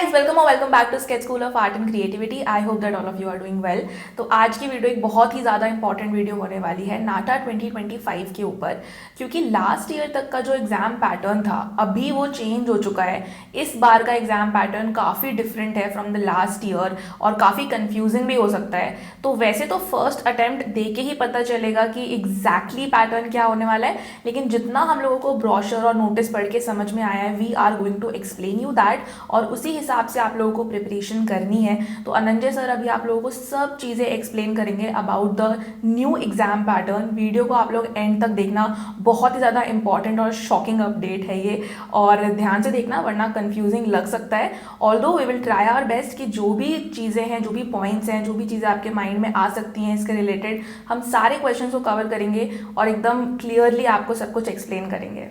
guys, welcome back to Sketch School of Art and Creativity. I hope that all of you are doing well. तो आज की video एक बहुत ही ज़्यादा important video होने वाली है नाटा 2025 के ऊपर, क्योंकि लास्ट ईयर तक का जो एग्ज़ाम पैटर्न था अभी वो चेंज हो चुका है। इस बार का एग्ज़ाम पैटर्न काफ़ी डिफरेंट है फ्रॉम द लास्ट ईयर और काफ़ी कंफ्यूजिंग भी हो सकता है। तो वैसे तो फर्स्ट अटेम्प्ट दे के ही पता चलेगा कि एग्जैक्टली पैटर्न क्या होने वाला है, लेकिन जितना हम लोगों को ब्रोशर और नोटिस पढ़ के समझ में आया है, we are going to explain you that और उसी हिसाब से आप लोगों को प्रिपरेशन करनी है। तो अनंजय सर अभी आप लोगों को सब चीज़ें एक्सप्लेन करेंगे about the new exam pattern. Video को आप लोग एंड तक देखना, बहुत ही ज़्यादा इंपॉर्टेंट और शॉकिंग अपडेट है ये, और ध्यान से देखना वरना कंफ्यूजिंग लग सकता है। Although we will try our best कि जो भी चीज़ें हैं, जो भी पॉइंट्स हैं, जो भी चीज़ें आपके माइंड में आ सकती हैं इसके रिलेटेड, हम सारे क्वेश्चन को कवर करेंगे और एकदम क्लियरली आपको सब कुछ एक्सप्लेन करेंगे।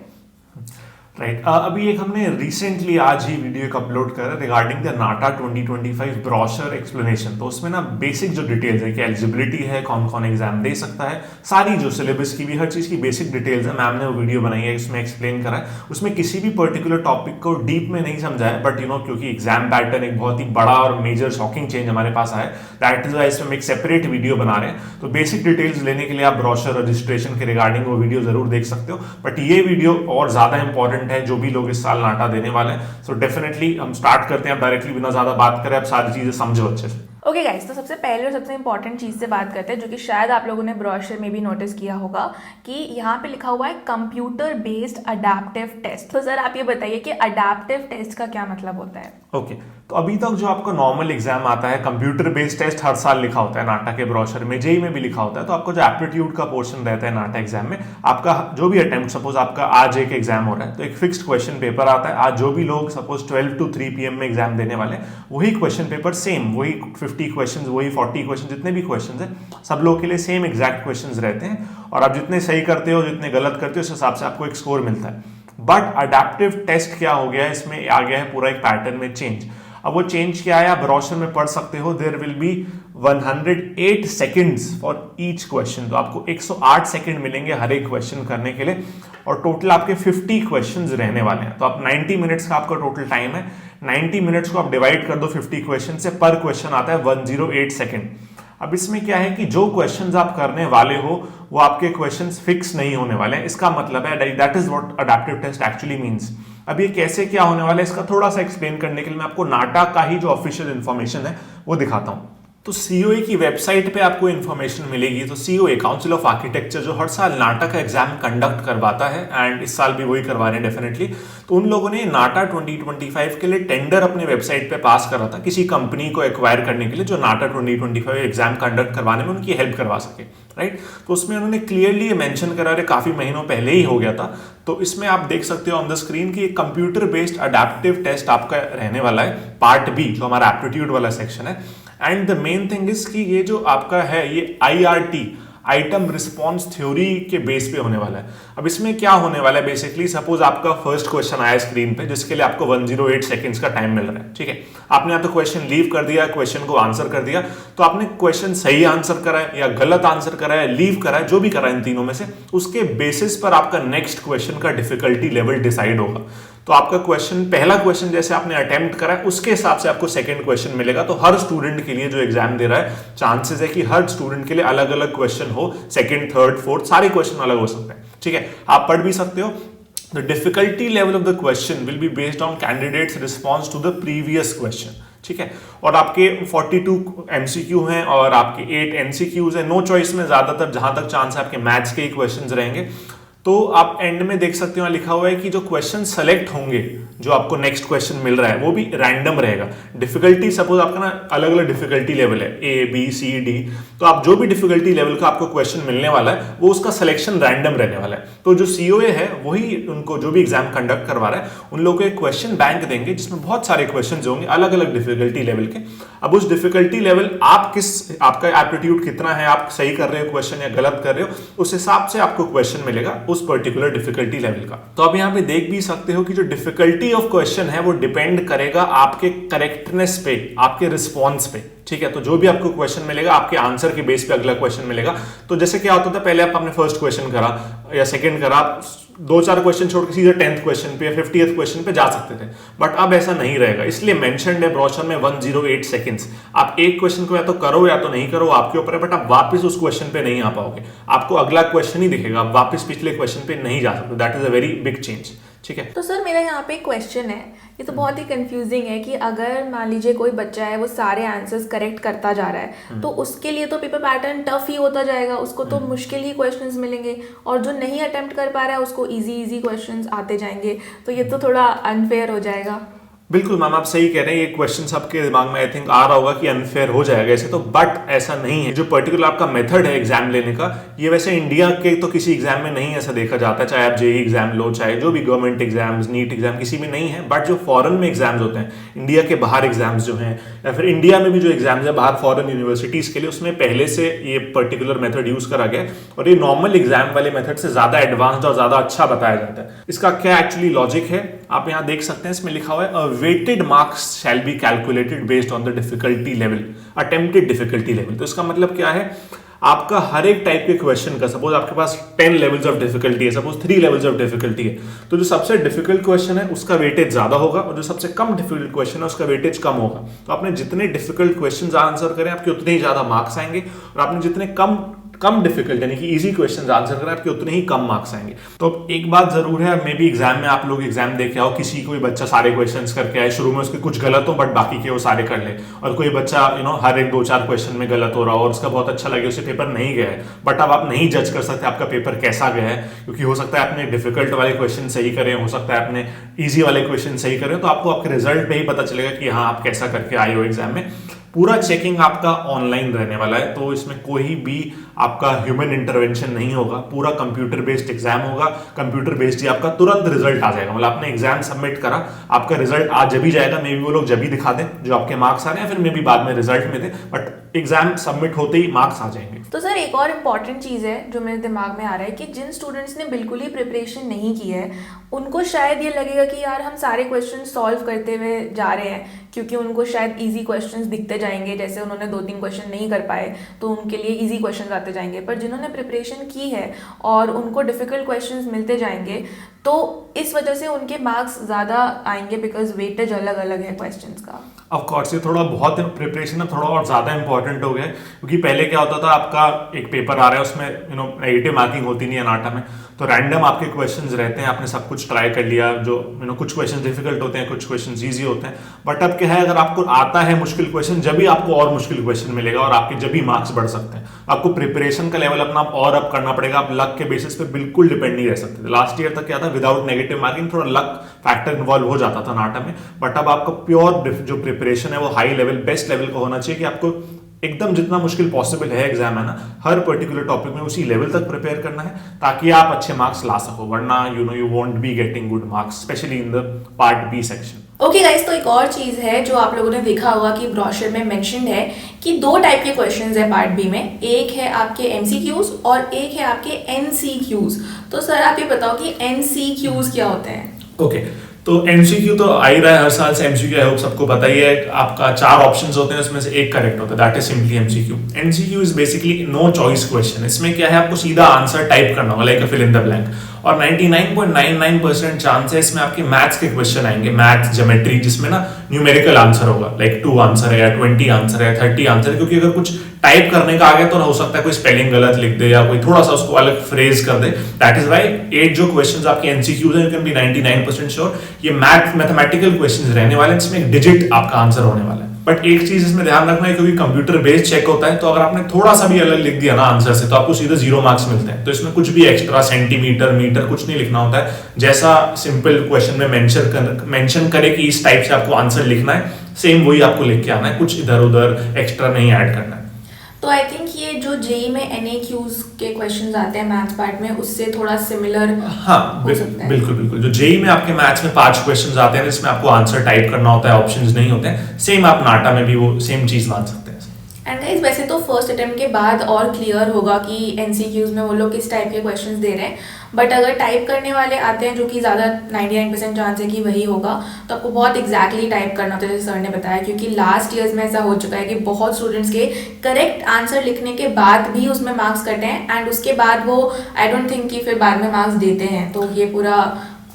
राइट अभी एक हमने रिसेंटली आज ही वीडियो एक अपलोड करा regarding the NATA 2025 brochure explanation. तो उसमें ना बेसिक जो डिटेल्स है कि एलिजिबिलिटी है, कौन कौन एग्जाम दे सकता है, सारी जो सिलेबस की भी हर चीज़ की बेसिक डिटेल्स है, मैम ने वो वीडियो बनाई है, उसमें एक्सप्लेन करा है। उसमें किसी भी पर्टिकुलर टॉपिक को डीप में नहीं समझाया, बट क्योंकि एग्जाम पैटर्न एक बहुत ही बड़ा और मेजर शॉकिंग चेंज हमारे पास आया, दैट इज वाई इसमें हम एक सेपरेट वीडियो बना रहे हैं। तो बेसिक डिटेल्स लेने के लिए आप ब्रोशर रजिस्ट्रेशन के रिगार्डिंग वो वीडियो जरूर देख सकते हो, बट ये वीडियो और ज्यादा इंपॉर्टेंट है जो भी लोग इस साल नाटा देने वाले हैं। सो डेफिनेटली हम स्टार्ट करते हैं। आप डायरेक्टली बिना ज्यादा बात करें, आप सारी चीजें समझो अच्छे से। ओके गाइस, तो सबसे पहले और सबसे इंपॉर्टेंट चीज़ से बात करते हैं, जो कि शायद आप लोगों ने ब्रोशर में भी नोटिस किया होगा कि यहाँ पे लिखा हुआ है कंप्यूटर बेस्ड अडैप्टिव टेस्ट। तो सर आप ये बताइए कि अडैप्टिव टेस्ट का क्या मतलब होता है? ओके, तो अभी तक जो आपका नॉर्मल एग्जाम आता है, कंप्यूटर बेस्ड टेस्ट हर साल लिखा होता है नाटा के ब्रोशर में, जेई में भी लिखा होता है। तो आपको जो एप्टीट्यूड का पोर्शन रहता है नाटा एग्जाम में, आपका जो भी अटेम्प्ट, सपोज आपका आज एक एग्जाम हो रहा है तो एक फिक्स्ड क्वेश्चन पेपर आता है। आज जो भी लोग सपोज 12 to 3 PM में एग्जाम देने वाले, वही क्वेश्चन पेपर सेम, वही 50 क्वेश्चन, वही 40 क्वेश्चन, जितने भी क्वेश्चन है सब लोगों के लिए सेम एग्जैक्ट क्वेश्चन रहते हैं, और आप जितने सही करते हो, जितने गलत करते हो, उस हिसाब से आपको एक स्कोर मिलता है। बट अडैप्टिव टेस्ट क्या हो गया है, इसमें आ गया है पूरा एक पैटर्न में चेंज। अब वो चेंज क्या है आप ब्रोशर में पढ़ सकते हो। There will be 108 seconds for each question. तो आपको 108 सेकेंड मिलेंगे हर एक क्वेश्चन करने के लिए, और टोटल आपके 50 क्वेश्चंस रहने वाले हैं। तो आप 90 मिनट्स का आपका टोटल टाइम है। 90 मिनट्स को आप डिवाइड कर दो 50 क्वेश्चन से, पर क्वेश्चन आता है 108 सेकेंड। अब इसमें क्या है कि जो क्वेश्चंस आप करने वाले हो वो आपके क्वेश्चंस फिक्स नहीं होने वाले हैं। इसका मतलब है that is what adaptive test actually means. अब ये कैसे क्या होने वाला है, इसका थोड़ा सा एक्सप्लेन करने के लिए मैं आपको नाटा का ही जो ऑफिशियल इंफॉर्मेशन है वो दिखाता हूं। तो सीओए की वेबसाइट पे आपको इन्फॉर्मेशन मिलेगी। तो सीओए, काउंसिल ऑफ आर्किटेक्चर, जो हर साल नाटा का एग्जाम कंडक्ट करवाता है, एंड इस साल भी वही करवा रहे हैं डेफिनेटली। तो उन लोगों ने नाटा 2025 के लिए टेंडर अपने वेबसाइट पे पास करा था किसी कंपनी को एक्वायर करने के लिए, जो नाटा 2025 एग्जाम कंडक्ट करवाने में उनकी हेल्प करवा सके, राइट। तो उसमें उन्होंने क्लियरली ये मेंशन करा है, काफी महीनों पहले ही हो गया था। तो इसमें आप देख सकते हो ऑन द स्क्रीन की कंप्यूटर बेस्ड अडैप्टिव टेस्ट आपका रहने वाला है, पार्ट बी, जो हमारा एप्टीट्यूड वाला सेक्शन है। And the main thing is कि ये जो आपका है ये IRT, आइटम रिस्पॉन्स थ्योरी के बेस पे होने वाला है। अब इसमें क्या होने वाला है, बेसिकली सपोज आपका फर्स्ट क्वेश्चन आया स्क्रीन पे, जिसके लिए आपको 108 सेकंड्स का टाइम मिल रहा है, ठीक है। आपने या तो क्वेश्चन लीव कर दिया, क्वेश्चन को आंसर कर दिया। तो आपने क्वेश्चन सही आंसर करा है या गलत आंसर करा है, लीव करा है, जो भी करा है इन तीनों में से, उसके बेसिस पर आपका नेक्स्ट क्वेश्चन का डिफिकल्टी लेवल डिसाइड होगा। तो आपका क्वेश्चन, पहला क्वेश्चन जैसे आपने अटेम्प्ट करा है, उसके हिसाब से आपको सेकंड क्वेश्चन मिलेगा। तो हर स्टूडेंट के लिए जो एग्जाम दे रहा है, चांसेस है कि हर स्टूडेंट के लिए अलग अलग क्वेश्चन हो, सेकंड, थर्ड, फोर्थ, सारे क्वेश्चन अलग हो सकते हैं, ठीक है। आप पढ़ भी सकते हो। The difficulty level of the question will be based on candidates' response to the previous question, ठीक है। और आपके 42 MCQ हैं और आपके 8 NCQs हैं। नो चॉइस में ज्यादातर जहां तक चांस है आपके मैथ्स के ही क्वेश्चंस रहेंगे। तो आप एंड में देख सकते हो लिखा हुआ है कि जो क्वेश्चन सेलेक्ट होंगे, जो आपको नेक्स्ट क्वेश्चन मिल रहा है, वो भी रैंडम रहेगा। डिफिकल्टी सपोज आपका ना अलग अलग डिफिकल्टी लेवल है, A B C D। तो आप जो भी डिफिकल्टी लेवल का आपको क्वेश्चन मिलने वाला है, वो उसका सिलेक्शन रैंडम रहने वाला है। तो जो सीओए है वही उनको जो भी एग्जाम कंडक्ट करवा रहा है, उन लोगों को एक क्वेश्चन बैंक देंगे जिसमें बहुत सारे क्वेश्चन होंगे अलग अलग डिफिकल्टी लेवल के। अब उस डिफिकल्टी लेवल आपका एप्टीट्यूड कितना है, आप सही कर रहे हो क्वेश्चन या गलत कर रहे हो, उस हिसाब से आपको क्वेश्चन मिलेगा उस पर्टिकुलर डिफिकल्टी लेवल का। तो आप यहाँ पे देख भी सकते हो कि जो डिफिकल्टी ऑफ क्वेश्चन है वो डिपेंड करेगा आपके करेक्टनेस पे, आपके रिस्पॉन्स पे, ठीक है। तो जो भी आपको क्वेश्चन मिलेगा, आपके आंसर के बेस पे अगला क्वेश्चन मिलेगा। तो जैसे क्या होता था, पहले आपने फर्स्ट क्वेश्चन करा, या सेकंड करा, आप 2-4 क्वेश्चन छोड़ के सीधे 10th क्वेश्चन पे या 50th क्वेश्चन पे जा सकते थे, बट अब ऐसा नहीं रहेगा। इसलिए मेंशन्ड है ब्रोशर में 108 सेकंड्स। आप एक क्वेश्चन को या तो करो या तो नहीं करो, आपके ऊपर है, बट आप वापस उस क्वेश्चन पे नहीं आ पाओगे, आपको अगला क्वेश्चन ही दिखेगा, आप वापस पिछले क्वेश्चन पे नहीं जा सकते। That is a very big change. ठीक है, तो सर मेरा यहाँ पे एक क्वेश्चन है, ये तो बहुत ही कंफ्यूजिंग है कि अगर मान लीजिए कोई बच्चा है वो सारे आंसर्स करेक्ट करता जा रहा है, तो उसके लिए तो पेपर पैटर्न टफ ही होता जाएगा, उसको तो मुश्किल ही क्वेश्चंस मिलेंगे, और जो नहीं अटेम्प्ट कर पा रहा है उसको इजी क्वेश्चंस आते जाएंगे, तो ये तो थोड़ा अनफेयर हो जाएगा। बिल्कुल मैम, आप सही कह रहे हैं। ये क्वेश्चन आपके दिमाग में आई थिंक आ रहा होगा कि अनफेयर हो जाएगा ऐसे, तो बट ऐसा नहीं है। जो पर्टिकुलर आपका मेथड है एग्जाम लेने का, ये वैसे इंडिया के तो किसी एग्जाम में नहीं ऐसा देखा जाता है, चाहे आप जेई एग्जाम लो, चाहे जो भी गवर्नमेंट एग्जाम्स, नीट एग्जाम, किसी में नहीं है। बट जो फॉरेन में एग्जाम्स होते हैं, इंडिया के बाहर एग्जाम्स जो हैं, या फिर इंडिया में भी जो एग्जाम्स है बाहर फॉरेन यूनिवर्सिटीज के लिए, उसमें पहले से ये पर्टिकुलर मेथड यूज करा गया है, और ये नॉर्मल एग्जाम वाले मेथड से ज्यादा एडवांस्ड और ज्यादा अच्छा बताया जाता है। इसका क्या एक्चुअली लॉजिक है आप यहाँ देख सकते हैं, इसमें लिखा हुआ है weighted marks shall be calculated based on the difficulty level, attempted difficulty level। तो इसका मतलब क्या है, आपका हर एक टाइप के क्वेश्चन का, सपोज आपके पास 10 लेवल्स ऑफ डिफिकल्टी है, सपोज 3 लेवल्स ऑफ डिफिकल्टी है, तो जो सबसे डिफिकल्ट क्वेश्चन है उसका वेटेज ज्यादा होगा, और जो सबसे कम डिफिकल्ट क्वेश्चन है उसका वेटेज कम होगा। तो आपने जितने डिफिकल्ट क्वेश्चंस आंसर करें आपके उतने ही ज्यादा मार्क्स आएंगे, और आपने जितने कम डिफिकल्ट यानी कि इजी क्वेश्चंस आंसर करें आपके उतने ही कम मार्क्स आएंगे। तो एक बात जरूर है, मे बी एग्जाम में आप लोग एग्जाम देके आओ, किसी कोई बच्चा सारे क्वेश्चंस करके आए, शुरू में उसके कुछ गलत हो बट बाकी के वो सारे कर ले, और कोई बच्चा हर एक 2-4 क्वेश्चन में गलत हो रहा हो और उसका बहुत अच्छा लगे, उसे पेपर नहीं गया है, बट अब आप नहीं जज कर सकते आपका पेपर कैसा गया है, क्योंकि हो सकता है आपने डिफिकल्ट वाले क्वेश्चन सही करे, हो सकता है आपने ईजी वाले क्वेश्चन सही करे, तो आपको आपके रिजल्ट पे ही पता चलेगा कि हाँ आप कैसा करके आए हो एग्जाम में। पूरा चेकिंग आपका ऑनलाइन रहने वाला है, तो इसमें कोई भी आपका ह्यूमन इंटरवेंशन नहीं होगा, पूरा कंप्यूटर बेस्ड एग्जाम होगा। कंप्यूटर बेस्ड ही आपका तुरंत रिजल्ट आ जाएगा, मतलब आपने एग्जाम सबमिट करा, आपका रिजल्ट आज जब ही जाएगा, मे बी वो लोग जब ही दिखा दें जो आपके मार्क्स आ रहे हैं, फिर मे बी बाद में रिजल्ट में दे, बट एग्जाम सबमिट होते ही मार्क्स आ जाएंगे। तो सर एक और इम्पॉर्टेंट चीज़ है जो मेरे दिमाग में आ रहा है कि जिन स्टूडेंट्स ने बिल्कुल ही प्रिपरेशन नहीं की है, उनको शायद ये लगेगा कि यार हम सारे क्वेश्चन सॉल्व करते हुए जा रहे हैं, क्योंकि उनको शायद इजी क्वेश्चंस दिखते जाएंगे, जैसे उन्होंने 2-3 क्वेश्चन नहीं कर पाए तो उनके लिए इजी क्वेश्चंस आते जाएंगे, पर जिन्होंने प्रिपरेशन की है और उनको डिफिकल्ट क्वेश्चंस मिलते जाएंगे, तो इस वजह से उनके मार्क्स ज़्यादा आएंगे, बिकॉज वेटेज अलग अलग है क्वेश्चंस का। ऑफ कोर्स ये थोड़ा बहुत प्रिपरेशन थोड़ा और ज़्यादा इंपॉर्टेंट हो गया है, क्योंकि पहले क्या होता था, आपका एक पेपर आ रहा है उसमें नेगेटिव मार्किंग होती नहीं है नाटा में, तो रैंडम आपके क्वेश्चंस रहते हैं, आपने सब कुछ ट्राई कर लिया, जो कुछ क्वेश्चन डिफिकल्ट होते हैं, कुछ क्वेश्चन ईजी होते हैं, बट अब क्या है, अगर आपको आता है मुश्किल क्वेश्चन, जब भी आपको और मुश्किल क्वेश्चन मिलेगा और आपके जब भी मार्क्स बढ़ सकते हैं। आपको प्रिपरेशन का लेवल अपना और अप करना पड़ेगा, आप लक के बेसिस पे बिल्कुल डिपेंड नहीं रह सकते। लास्ट ईयर तक क्या था, विदाउट नेगेटिव मार्किंग थोड़ा लक फैक्टर इन्वॉल्व हो जाता था नाटा में, बट अब आपका प्योर जो प्रिपरेशन है वो हाई लेवल, बेस्ट लेवल का होना चाहिए, कि आपको एकदम जितना मुश्किल पॉसिबल है एग्जाम है ना, हर पर्टिकुलर टॉपिक में उसी लेवल तक प्रिपेयर करना है, ताकि आप अच्छे मार्क्स ला सको, वरना you won't be getting good marks, specially in the part B section. Okay guys, तो एक और चीज़ है जो आप लोगों ने देखा होगा कि ब्रोशर में मेंशन्ड है कि 2 टाइप के क्वेश्चंस है पार्ट बी में, एक है आपके एमसीक्यूज और एक है आपके एनसीक्यूज। तो सर आप ये बताओ कि एनसीक्यूज क्या होते हैं? ओके, तो एमसीक्यू तो आ ही रहा है हर साल से, एमसीक्यू आई होप सबको पता ही है, आपका 4 ऑप्शंस होते हैं, उसमें से एक करेक्ट होता है, that is simply MCQ. MCQ is basically no choice question. इसमें क्या है, आपको सीधा आंसर टाइप करना होगा, like fill in the blank, और 99.99% चांस है इसमें आपके मैथ्स के क्वेश्चन आएंगे, मैथ्स ज्योमेट्री, जिसमें ना न्यूमेरिकल आंसर होगा, लाइक 2 आंसर है या 20 आंसर है, 30 आंसर है, क्योंकि अगर कुछ टाइप करने का आ गया तो हो सकता है कोई स्पेलिंग गलत लिख दे या कोई थोड़ा सा उसको अलग फ्रेज कर दे। दैट इज व्हाई 8 जो क्वेश्चंस आपके एमसीक्यूज हैं, यू कैन बी 99% श्योर ये मैथमेटिकल क्वेश्चंस रहने वाले हैं, इसमें एक डिजिट आपका आंसर होने वाला है। बट एक चीज इसमें ध्यान रखना है, क्योंकि कंप्यूटर बेस्ड चेक होता है, तो अगर आपने थोड़ा सा भी अलग लिख दिया ना आंसर से, तो आपको सीधे 0 मार्क्स मिलते हैं। तो इसमें कुछ भी एक्स्ट्रा सेंटीमीटर मीटर कुछ नहीं लिखना होता है, जैसा सिंपल क्वेश्चन में मेंशन करे कि इस टाइप से आपको आंसर लिखना है, सेम वही आपको लिख के आना है, कुछ इधर उधर एक्स्ट्रा नहीं ऐड करना है। तो आई थिंक ये जो जेई में एनएक्यूज के क्वेश्चंस आते हैं मैथ्स पार्ट में, उससे थोड़ा सिमिलर हाँ बिल्कुल बिल्कुल। जो जेई में आपके मैथ्स में 5 क्वेश्चंस आते हैं जिसमें आपको आंसर टाइप करना होता है, ऑप्शंस नहीं होते हैं, सेम आप नाटा में भी वो सेम चीज मान सकते हैं। एंड गाइस, वैसे तो फर्स्ट अटेम्प्ट के बाद और क्लियर होगा कि एनसीक्यूज में वो लोग किस टाइप के क्वेश्चंस दे रहे हैं, बट अगर टाइप करने वाले आते हैं जो कि ज़्यादा 99% चांस है कि वही होगा, तो आपको बहुत एग्जैक्टली टाइप करना होता है जैसे सर ने बताया, क्योंकि लास्ट ईयर्स में ऐसा हो चुका है कि बहुत स्टूडेंट्स के करेक्ट आंसर लिखने के बाद भी उसमें मार्क्स कटे हैं एंड उसके बाद वो आई डोंट थिंक कि फिर बाद में मार्क्स देते हैं, तो ये पूरा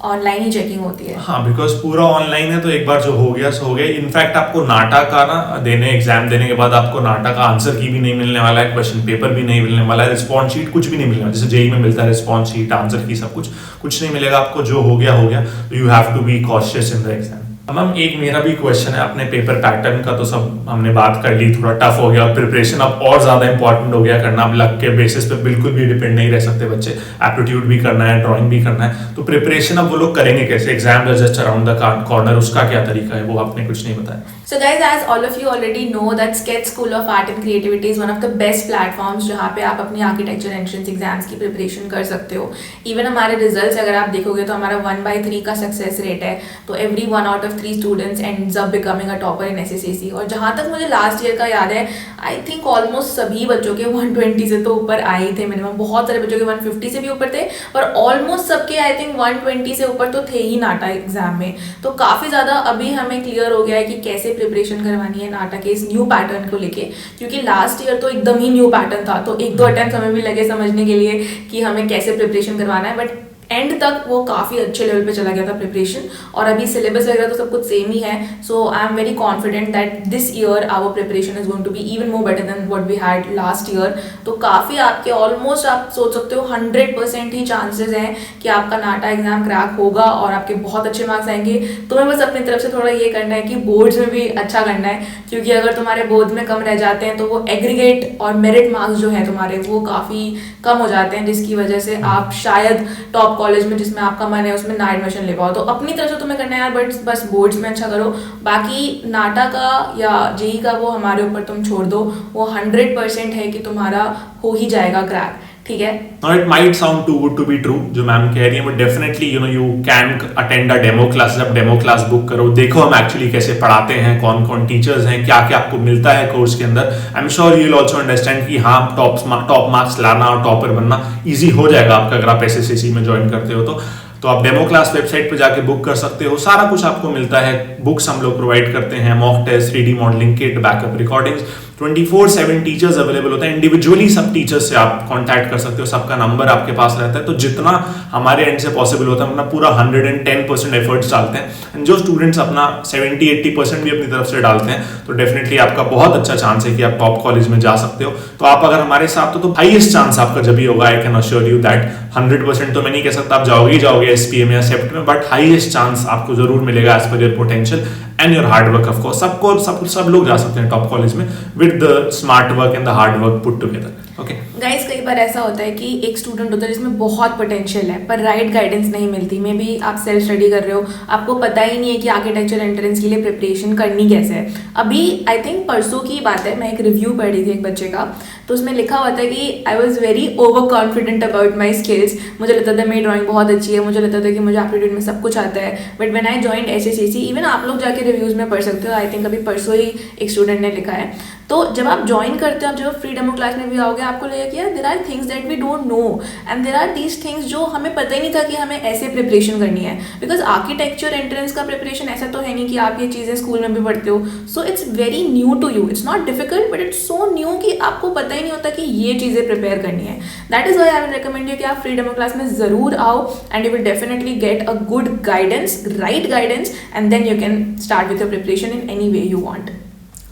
ऑनलाइन ही चेकिंग होती है। हाँ, बिकॉज पूरा ऑनलाइन है तो एक बार जो हो गया सो हो गया। इनफैक्ट आपको नाटा का ना एग्जाम देने के बाद आपको नाटा का आंसर की भी नहीं मिलने वाला है, क्वेश्चन पेपर भी नहीं मिलने वाला है, रिस्पॉन्स शीट कुछ भी नहीं मिलने वाला, जैसे जेई में मिलता है रिस्पॉन्स शीट, आंसर की, सब कुछ नहीं मिलेगा आपको। जो हो गया हो गया। You have to be cautious in the exam. Ma'am एक मेरा भी क्वेश्चन है, अपने पेपर पैटर्न का तो सब हमने बात कर ली, थोड़ा टफ हो गया, प्रिपरेशन अब और ज्यादा इंपॉर्टेंट हो गया करना। अब लक के बेसिस पे बिल्कुल भी डिपेंड नहीं रह सकते बच्चे, एप्टीट्यूड भी करना है, ड्राइंग भी करना है, तो प्रिपरेशन अब वो लोग करेंगे कैसे? Exam just around the corner, उसका क्या तरीका है वो आपने कुछ नहीं बताया। So guys, as all of you already know that Sketch School of Art and Creativity is one of the best platforms जहाँ पे आप अपनी आर्किटेक्चर एंट्रेंस एग्जाम्स की प्रिपरेशन कर सकते हो। इवन हमारे रिजल्ट्स अगर आप देखोगे तो हमारा 1/3 का सक्सेस रेट है, तो every 1 out of 3 students ends up becoming a topper in SSAC। और जहाँ तक मुझे लास्ट ईयर का याद है, आई थिंक ऑलमोस्ट सभी बच्चों के 120 से तो ऊपर आए थे मिनिमम, बहुत सारे बच्चों के 150 से भी ऊपर थे, पर ऑलमोस्ट सबके आई थिंक 120 से ऊपर तो थे ही नाटा एग्जाम में। तो काफ़ी ज़्यादा अभी हमें क्लियर हो गया है कि कैसे प्रिपरेशन करवानी है नाटा के इस न्यू पैटर्न को लेके, क्योंकि लास्ट ईयर तो एकदम ही न्यू पैटर्न था, तो 1-2 अटेम्प्ट हमें भी लगे समझने के लिए कि हमें कैसे प्रिपरेशन करवाना है, बट एंड तक वो काफ़ी अच्छे लेवल पे चला गया था प्रिपरेशन। और अभी सिलेबस वगैरह तो सब कुछ सेम ही है, so I am very confident that this year our preparation is going to be even more better than what we had last year. तो काफ़ी आपके ऑलमोस्ट आप सोच सकते हो 100% ही चांसेस हैं कि आपका नाटा एग्जाम क्रैक होगा और आपके बहुत अच्छे मार्क्स आएंगे। तुम्हें बस अपनी तरफ से थोड़ा ये करना है कि बोर्ड्स में भी अच्छा करना है, क्योंकि अगर तुम्हारे बोर्ड्स में कम रह जाते हैं तो वो एग्रीगेट और मेरिट मार्क्स जो है तुम्हारे वो काफ़ी कम हो जाते हैं, जिसकी वजह से आप शायद टॉप कॉलेज में जिसमें आपका मन है उसमें ना एडमिशन ले पाओ। तो अपनी तरफ से तुम्हें करना है यार, बट बस बोर्ड्स में अच्छा करो, बाकी नाटा का या जेई का वो हमारे ऊपर तुम छोड़ दो, वो 100% है कि तुम्हारा हो ही जाएगा क्रैक, ठीक है। Now it might sound too good to be true जो मैम कह रही है, but definitely you can attend a demo class। जब डेमो क्लास बुक करो, देखो हम एक्चुअली कैसे पढ़ाते हैं, कौन कौन टीचर्स हैं, क्या क्या आपको मिलता है कोर्स के अंदर। I am sure you will also understand कि हाँ टॉप मार्क्स लाना और टॉपर बनना ईजी हो जाएगा आपका अगर आप SSAC में ज्वाइन करते हो तो आप डेमो क्लास वेबसाइट पे जाके बुक कर सकते हो। सारा कुछ आपको मिलता है, बुक्स हम लोग प्रोवाइड करते हैं, mock test, 3D modelling kit, backup recordings, 24/7 teachers available होते हैं। इंडिविजुअली सब टीचर्स से आप कांटेक्ट कर सकते हो, सबका नंबर आपके पास रहता है। तो जितना हमारे एंड से पॉसिबल होता है अपना पूरा 110% एफर्ट्स डालते हैं, एंड जो स्टूडेंट्स अपना 70-80% भी अपनी तरफ से डालते हैं, तो डेफिनेटली आपका बहुत अच्छा चांस है कि आप टॉप कॉलेज में जा सकते हो। तो आप अगर हमारे साथ हो तो हाईएस्ट चांस आपका जब भी होगा, I can assure you that 100% तो मैं नहीं कह सकता आप जाओगे SPA में या सेप्ट में, बट हाईएस्ट चांस आपको जरूर मिलेगा as per your potential and your hard work. Of course सब लोग जा सकते हैं टॉप कॉलेज में with the smart work and the hard work put together. Okay guys, कई बार ऐसा होता है कि एक स्टूडेंट होता है जिसमें बहुत पोटेंशियल है पर राइट गाइडेंस नहीं मिलती। मे बी आप सेल्फ स्टडी कर रहे हो, आपको पता ही नहीं है कि आर्किटेक्चर एंट्रेंस के लिए प्रिपरेशन करनी कैसे है। अभी आई थिंक परसों की बात है, मैं एक रिव्यू पढ़ रही थी एक बच्चे का, तो उसमें लिखा हुआ था कि I was very over confident about my skills. मुझे लगता था मेरी ड्राइंग बहुत अच्छी है, मुझे लगता था कि मुझे एप्टीट्यूड में सब कुछ आता है, but when I joined SSAC, even आप लोग जाके रिव्यूज़ में पढ़ सकते हो, आई थिंक अभी परसों ही एक स्टूडेंट ने लिखा है। तो जब आप ज्वाइन करते हो, आप जब फ्री डेमो क्लास में भी आओगे, आपको लगेगा कि यार there are things that we don't know and there are these things जो हमें पता ही नहीं था कि हमें ऐसे प्रिपरेशन करनी है। बिकॉज आर्किटेक्चर एंट्रेंस का प्रिपरेशन ऐसा तो है नहीं कि आप ये चीज़ें स्कूल में भी पढ़ते हो, so it's very new to you. It's not difficult but it's so new कि आपको पता ही नहीं होता कि ये चीज़ें प्रिपेयर करनी है। That is why I will recommend you कि आप फ्री डेमो क्लास में ज़रूर आओ and you will definitely get a good guidance, right guidance, and then you can start with your preparation in any way you want.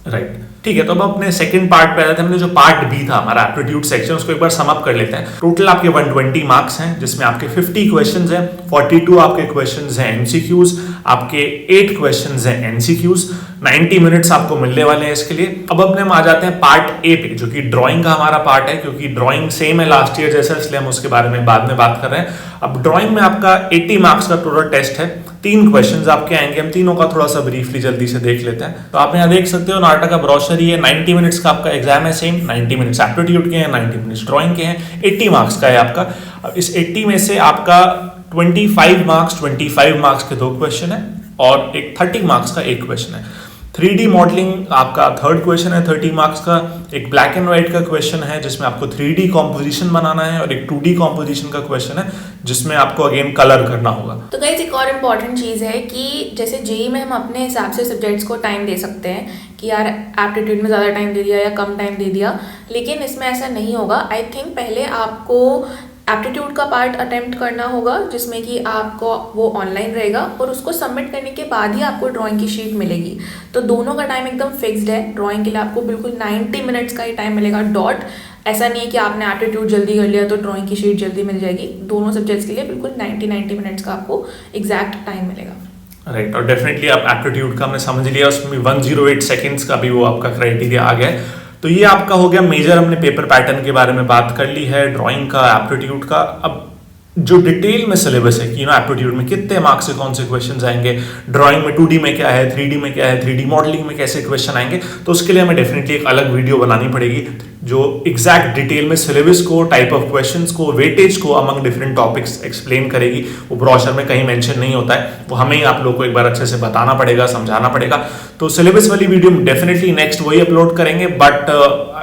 Right, ठीक है। तो अब अपने सेकंड पार्ट पे आते हैं। हमने जो पार्ट बी था हमारा एप्टीट्यूड सेक्शन, उसको एक बार सम अप कर लेते हैं। टोटल आपके 120 मार्क्स हैं, जिसमें आपके 50 क्वेश्चंस हैं, 42 आपके क्वेश्चंस हैं MCQs, आपके 8 क्वेश्चंस हैं NCQs, 90 मिनट्स आपको मिलने वाले हैं इसके लिए। अब अपने हम आ जाते हैं पार्ट ए पे, जो कि ड्राइंग का हमारा पार्ट है, क्योंकि ड्राइंग सेम है लास्ट ईयर जैसा, इसलिए हम उसके बारे में बाद में बात कर रहे हैं। अब ड्राइंग में आपका 80 मार्क्स का टोटल टेस्ट है, 3 क्वेश्चंस आपके आएंगे, हम तीनों का थोड़ा सा ब्रीफली जल्दी से देख लेते हैं। तो आप यहाँ देख सकते हो नाटा का ब्रोशर ही है, 90 मिनट्स का आपका एग्जाम है, सेम 90 मिनट्स एप्टीट्यूड के हैं, 90 मिनट्स ड्राइंग के हैं, 80 मार्क्स का है आपका। अब इस 80 में से आपका 25 मार्क्स के 2 क्वेश्चन है और एक 30 मार्क्स का एक क्वेश्चन है। 3D मॉडलिंग आपका थर्ड क्वेश्चन है 30 मार्क्स का। एक ब्लैक एंड व्हाइट का क्वेश्चन है जिसमें आपको 3D कॉम्पोजिशन बनाना है, और एक 2D कॉम्पोजिशन का क्वेश्चन है जिसमें आपको अगेन कलर करना होगा। तो गाइस एक और इम्पॉर्टेंट चीज़ है कि जैसे जेई में हम अपने हिसाब से सब्जेक्ट्स को टाइम दे सकते हैं कि यार एप्टीट्यूड में ज़्यादा टाइम दे दिया या कम टाइम दे दिया, लेकिन इसमें ऐसा नहीं होगा। आई थिंक पहले आपको एप्टीट्यूड का पार्ट अटेम्प्ट करना होगा जिसमें कि आपको वो ऑनलाइन रहेगा, और उसको सबमिट करने के बाद ही आपको ड्राइंग की शीट मिलेगी। तो दोनों का टाइम एकदम फिक्स्ड है। ड्राइंग के लिए आपको बिल्कुल 90 मिनट्स का ही टाइम मिलेगा डॉट। ऐसा नहीं है कि आपने एप्टीट्यूड जल्दी कर लिया तो ड्राइंग की शीट जल्दी मिल जाएगी। दोनों सब्जेक्ट्स के लिए बिल्कुल 90 मिनट्स का आपको एग्जैक्ट टाइम मिलेगा। राइट, और डेफिनेटली आप एप्टीट्यूड का हमने समझ लिया, उसमें 108 सेकेंड्स का भी वो आपका क्राइटेरिया आ गया है। तो ये आपका हो गया मेजर, हमने पेपर पैटर्न के बारे में बात कर ली है, ड्राइंग का, एप्टीट्यूड का। अब जो डिटेल में सिलेबस है कि एप्टीट्यूड में कितने मार्क्स से कौन से क्वेश्चन आएंगे, ड्राइंग में 2D में क्या है, 3D में क्या है, 3D मॉडलिंग में कैसे क्वेश्चन आएंगे, तो उसके लिए हमें डेफिनेटली एक अलग वीडियो बनानी पड़ेगी जो एग्जैक्ट डिटेल में सिलेबस को, टाइप ऑफ क्वेश्चंस को, वेटेज को अमंग डिफरेंट टॉपिक्स एक्सप्लेन करेगी। वो ब्रोशर में कहीं मेंशन नहीं होता है, वो हमें ही आप लोग को एक बार अच्छे से बताना पड़ेगा, समझाना पड़ेगा। तो सिलेबस वाली वीडियो डेफिनेटली नेक्स्ट वही अपलोड करेंगे, बट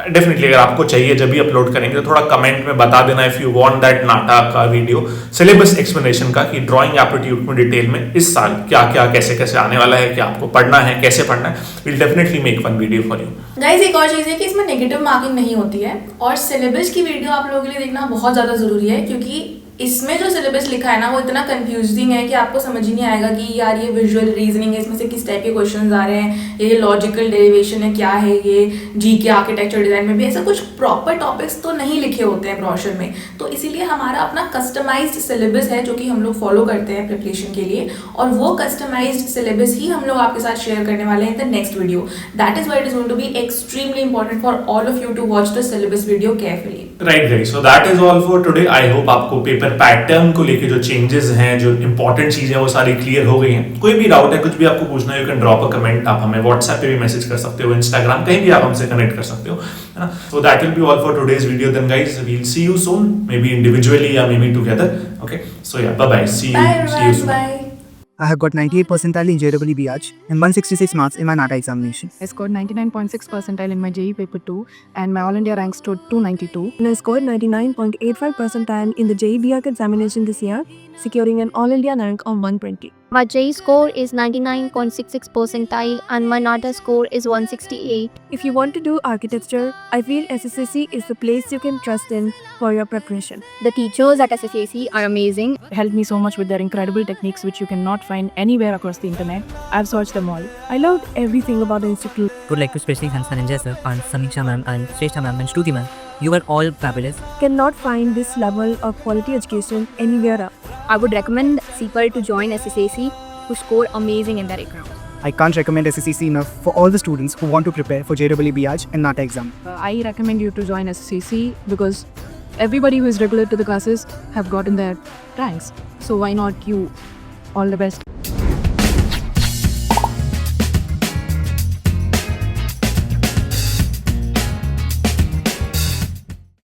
डेफिनेटली अगर आपको चाहिए जब भी अपलोड करेंगे तो थोड़ा कमेंट में बता देना इफ यू वांट दैट नाटा का वीडियो सिलेबस एक्सप्लेनेशन का, कि ड्राइंग एप्टीट्यूड में डिटेल में इस साल क्या क्या कैसे कैसे आने वाला है, क्या आपको पढ़ना है, कैसे पढ़ना है। Will definitely make one video for you. Guys एक और चीज़ है कि इसमें नेगेटिव मार्किंग नहीं होती है, और सिलेबस की वीडियो आप लोगों के लिए देखना बहुत ज़्यादा ज़रूरी है, क्योंकि इसमें जो सिलेबस लिखा है ना वो इतना कंफ्यूजिंग है कि आपको समझ ही नहीं आएगा कि यार ये विजुअल रीजनिंग है, इसमें से किस टाइप के क्वेश्चंस आ रहे हैं, ये लॉजिकल डेरिवेशन है, क्या है ये, जी के आर्किटेक्चर डिजाइन में भी ऐसा कुछ प्रॉपर टॉपिक्स तो नहीं लिखे होते हैं ब्रोशर में। तो इसीलिए हमारा अपना कस्टमाइज्ड सिलेबस है जो कि हम लोग फॉलो करते हैं प्रिपरेशन के लिए, और वो कस्टमाइज्ड सिलेबस ही हम लोग आपके साथ शेयर करने वाले हैं in the next video. That is why it is going to be extremely important for all of you to watch the syllabus video carefully. Right guys, so that is all for today. I hope आपको paper pattern को लेके जो changes हैं, जो important चीजें हैं, वो सारी क्लियर हो गई हैं। कोई भी डाउट है, कुछ भी आपको पूछना है, you can drop a comment. आप हमें व्हाट्सएप पे भी मैसेज कर सकते हो, इंस्टाग्राम, कहीं भी आप हमसे कनेक्ट कर सकते हो, है ना। So that will be all for today's video then guys. We will see you soon, maybe individually या maybe together. Okay, so yeah bye bye, see you soon. Bye. I have got 98 percentile in JEE BH and 166 marks in my NATA examination. I scored 99.6 percentile in my JEE paper 2 and my all India rank stood 292. And I scored 99.85 percentile in the JEE BH examination this year, securing an all India rank of 120. My JEE score is 99.66 percentile and my NATA score is 168. If you want to do architecture, I feel SSAC is the place you can trust in for your preparation. The teachers at SSAC are amazing. Helped me so much with their incredible techniques which you cannot find anywhere across the internet. I've searched them all. I loved everything about the institute. Would like to especially thank Sanjay sir and Samiksha ma'am and Shrestha ma'am and Shruti ma'am. You were all fabulous. Cannot find this level of quality education anywhere else. I would recommend CPEL to join SSAC who score amazing in their exams. I can't recommend SSAC enough for all the students who want to prepare for JEE BH and NATA exam. I recommend you to join SSAC because everybody who is regular to the classes have gotten their ranks. So why not you? All the best.